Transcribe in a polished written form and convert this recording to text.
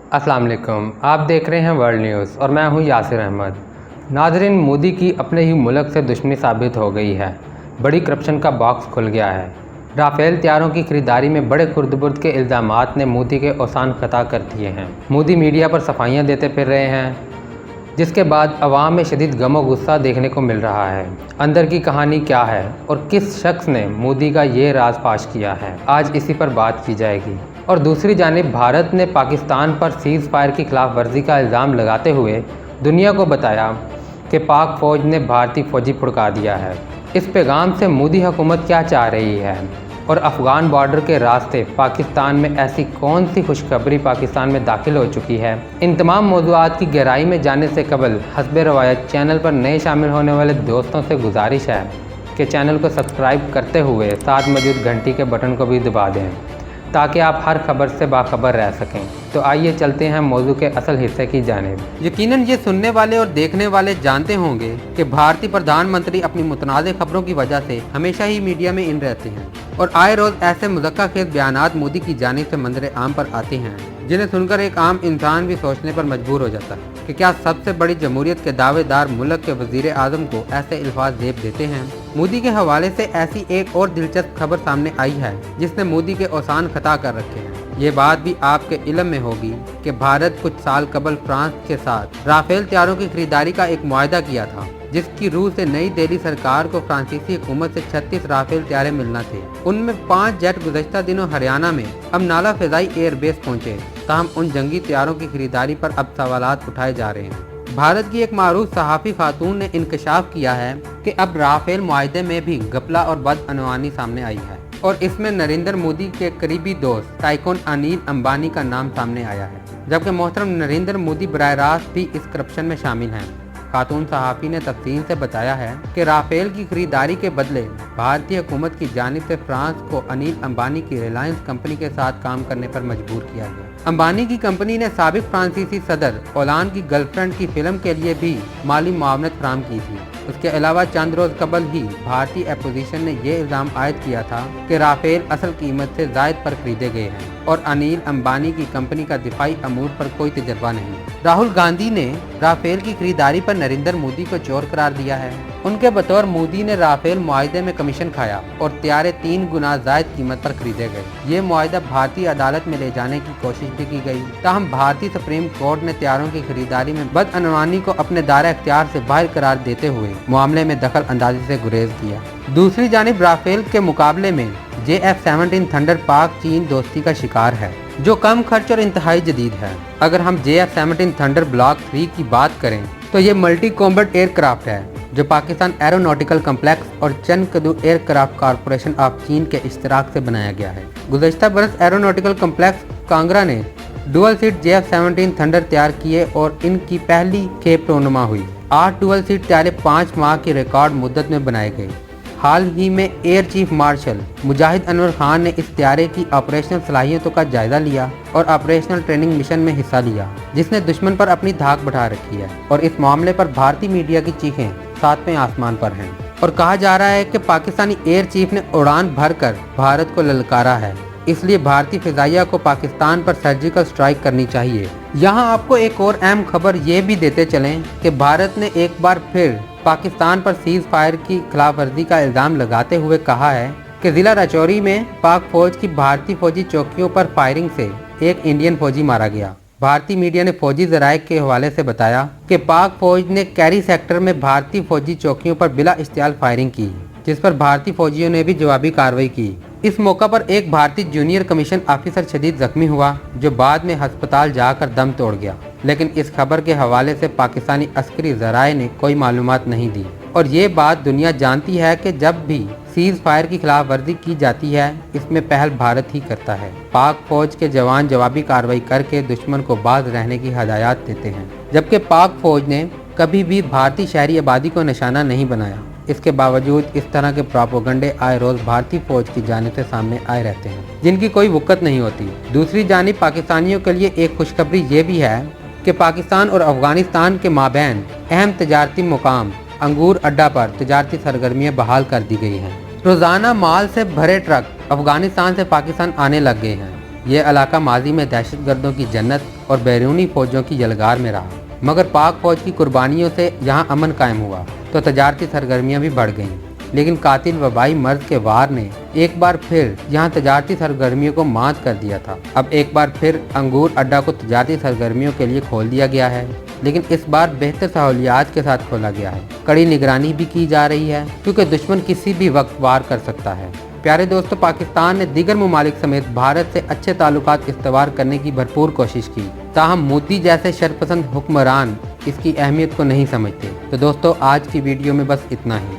अस्सलाम वालेकुम। आप देख रहे हैं वर्ल्ड न्यूज़ और मैं हूं यासिर अहमद। नाज़रीन, मोदी की अपने ही मुल्क से दुश्मनी साबित हो गई है। बड़ी करप्शन का बॉक्स खुल गया है। राफेल तैयारों की खरीदारी में बड़े खुर्द-बुर्द के इल्ज़ामात ने मोदी के औसान ख़ता कर दिए हैं। मोदी मीडिया पर सफाइयाँ देते फिर रहे हैं, जिसके बाद अवाम में शदीद गम और गुस्सा देखने को मिल रहा है। अंदर की कहानी क्या है और किस शख्स ने मोदी का ये राज फाश किया है, आज इसी पर बात की जाएगी। और दूसरी जानिब भारत ने पाकिस्तान पर सीज़ फायर की खिलाफ वर्जी का इल्ज़ाम लगाते हुए दुनिया को बताया कि पाक फ़ौज ने भारतीय फ़ौजी फुड़का दिया है। इस पैगाम से मोदी हुकूमत क्या चाह रही है और अफ़गान बॉर्डर के रास्ते पाकिस्तान में ऐसी कौन सी खुशखबरी पाकिस्तान में दाखिल हो चुकी है। इन तमाम मौज़ूआत की गहराई में जाने से कबल हस्बे रवायत चैनल पर नए शामिल होने वाले दोस्तों से गुजारिश है कि चैनल को सब्सक्राइब करते हुए साथ मौजूद घंटी के बटन को भी दबा दें ताकि आप हर खबर से बाखबर रह सकें। तो आइए चलते हैं मौजू के असल हिस्से की जानिब। यकीनन ये सुनने वाले और देखने वाले जानते होंगे कि भारतीय प्रधानमंत्री अपनी मुतनाज़ खबरों की वजह से हमेशा ही मीडिया में इन रहते हैं और आए रोज़ ऐसे मुज़क्का खेज़ बयानात मोदी की जानिब से मंजर आम पर आते हैं जिन्हें सुनकर एक आम इंसान भी सोचने पर मजबूर हो जाता है कि क्या सबसे बड़ी जमहूरियत के दावेदार मुल्क के वज़ीर आज़म को ऐसे अल्फाज जेब देते हैं। मोदी के हवाले से ऐसी एक और दिलचस्प खबर सामने आई है जिसने मोदी के औसान ख़ता कर रखे हैं। ये बात भी आपके इल्म में होगी कि भारत कुछ साल कबल फ्रांस के साथ राफेल तैयारों की खरीदारी का एक मुआहदा किया था, जिसकी रूह से नई दिल्ली सरकार को फ्रांसीसी हुकूमत से 36 राफेल तैयारे मिलना थे। उनमें 5 जेट गुज़श्ता दिनों हरियाणा में अब नाला फ़िज़ाई एयरबेस पहुँचे। ताहम उन जंगी तैयारों की खरीदारी पर अब सवालात उठाए जा रहे हैं। भारत की एक मारूफ सहाफ़ी खातून ने इंकशाफ किया है कि अब राफेल मुआहदे में भी घपला और बदअनवानी सामने आई है और इसमें नरेंद्र मोदी के करीबी दोस्त टाइकून अनिल अंबानी का नाम सामने आया है, जबकि मोहतरम नरेंद्र मोदी बराह रास्त भी इस करप्शन में शामिल हैं। खातून सहाफ़ी ने तफसील से बताया है कि राफेल की खरीदारी के बदले भारतीय हुकूमत की जानिब से फ्रांस को अनिल अंबानी की रिलायंस कंपनी के साथ काम करने पर मजबूर किया गया। अंबानी की कंपनी ने साबिक फ्रांसीसी सदर ओलांद की गर्लफ्रेंड की फिल्म के लिए भी माली मुआवनत फराहम की थी। उसके अलावा चंद रोज कबल ही भारतीय अपोजिशन ने यह इल्ज़ाम आयद किया था कि राफेल असल कीमत से ज़ायद पर खरीदे गए हैं और अनिल अंबानी की कंपनी का दिफाई अमूर पर कोई तजर्बा नहीं। राहुल गांधी ने राफेल की खरीदारी पर नरेंद्र मोदी को चोर करार दिया है। उनके बतौर मोदी ने राफेल मुआहदे में कमीशन खाया और तैयारे 3 गुना ज़ायद कीमत पर खरीदे गए। ये मुआहदा भारतीय अदालत में ले जाने की कोशिश भी की गई, ताहम भारतीय सुप्रीम कोर्ट ने तैयारों की खरीदारी में बदअनवानी को अपने दायरे इख्तियार से बाहर करार देते हुए मामले में दखल अंदाजी से गुरेज किया। दूसरी जानिब राफेल के मुकाबले में JF-17 थंडर पाक चीन दोस्ती का शिकार है, जो कम खर्च और इंतहाई जदीद है। अगर हम JF-17 थंडर ब्लॉक 3 की बात करें तो ये मल्टी कॉम्बैट एयरक्राफ्ट है जो पाकिस्तान एरोनॉटिकल कम्प्लेक्स और चनकदू एयरक्राफ्ट कॉरपोरेशन ऑफ चीन के इश्तराक से बनाया गया है। गुज़श्ता बरस एरोनॉटिकल कम्प्लेक्स कांगड़ा ने डुअल सीट JF-17 थंडर तैयार किए और इनकी पहली खेप रोनुमा हुई। 8 डुअल सीट तैयारे 5 माह की रिकॉर्ड मुद्दत में बनाए गए। हाल ही में एयर चीफ मार्शल मुजाहिद अनवर खान ने इस तैयारे की ऑपरेशनल सलाहियतों का जायजा लिया और ऑपरेशनल ट्रेनिंग मिशन में हिस्सा लिया, जिसने दुश्मन पर अपनी धाक बढ़ा रखी है और इस मामले पर भारतीय मीडिया की चीखें 7वें आसमान पर हैं और कहा जा रहा है कि पाकिस्तानी एयर चीफ ने उड़ान भरकर भारत को ललकारा है, इसलिए भारतीय फिजाइया को पाकिस्तान पर सर्जिकल स्ट्राइक करनी चाहिए। यहाँ आपको एक और अहम खबर ये भी देते चलें कि भारत ने एक बार फिर पाकिस्तान पर सीज़ फायर की खिलाफ वर्जी का इल्ज़ाम लगाते हुए कहा है कि ज़िला राजौरी में पाक फ़ौज की भारतीय फ़ौजी चौकियों पर फायरिंग से एक इंडियन फ़ौजी मारा गया। भारतीय मीडिया ने फ़ौजी ज़राए के हवाले से बताया कि पाक फ़ौज ने कैरी सेक्टर में भारतीय फ़ौजी चौकियों पर बिला इश्तियाल फायरिंग की, जिस पर भारतीय फ़ौजियों ने भी जवाबी कार्रवाई की। इस मौका पर एक भारतीय जूनियर कमीशन ऑफिसर शदीद जख्मी हुआ, जो बाद में अस्पताल जाकर दम तोड़ गया, लेकिन इस खबर के हवाले से पाकिस्तानी अस्करी ज़राए ने कोई मालूमात नहीं दी और ये बात दुनिया जानती है कि जब भी सीज़ फायर की खिलाफ वर्जी की जाती है, इसमें पहल भारत ही करता है। पाक फ़ौज के जवान जवाबी कार्रवाई करके दुश्मन को बाज रहने की हदायत देते हैं, जबकि पाक फ़ौज ने कभी भी भारतीय शहरी आबादी को निशाना नहीं बनाया। इसके बावजूद इस तरह के प्रोपेगेंडे आए रोज़ भारतीय फ़ौज की जानिब से सामने आए रहते हैं, जिनकी कोई वक़्त नहीं होती। दूसरी जानिब पाकिस्तानियों के लिए एक खुशखबरी ये भी है कि पाकिस्तान और अफ़गानिस्तान के माबैन अहम तजारती मुकाम अंगूर अड्डा पर तजारती सरगर्मियाँ बहाल कर दी गई हैं। रोज़ाना माल से भरे ट्रक अफ़गानिस्तान से पाकिस्तान आने लग गए हैं। ये इलाका माजी में दहशतगर्दों की जन्नत और बैरूनी फौजों की यलगार में रहा, मगर पाक फौज की कुर्बानियों से यहाँ अमन कायम हुआ तो तजारती सरगर्मियाँ भी बढ़ गईं। लेकिन कातिल वबाई मर्ज के वार ने एक बार फिर यहाँ तजारती सरगर्मियों को मात कर दिया था। अब एक बार फिर अंगूर अड्डा को तजारती सरगर्मियों के लिए खोल दिया गया है, लेकिन इस बार बेहतर सहूलियात के साथ खोला गया है। कड़ी निगरानी भी की जा रही है क्योंकि दुश्मन किसी भी वक्त वार कर सकता है। प्यारे दोस्तों, पाकिस्तान ने दीगर ममालिक समेत भारत से अच्छे ताल्लुकात इस्तवार करने की भरपूर कोशिश की, ताहम मोदी जैसे शरपसंद हुक्मरान इसकी अहमियत को नहीं समझते। तो दोस्तों, आज की वीडियो में बस इतना ही।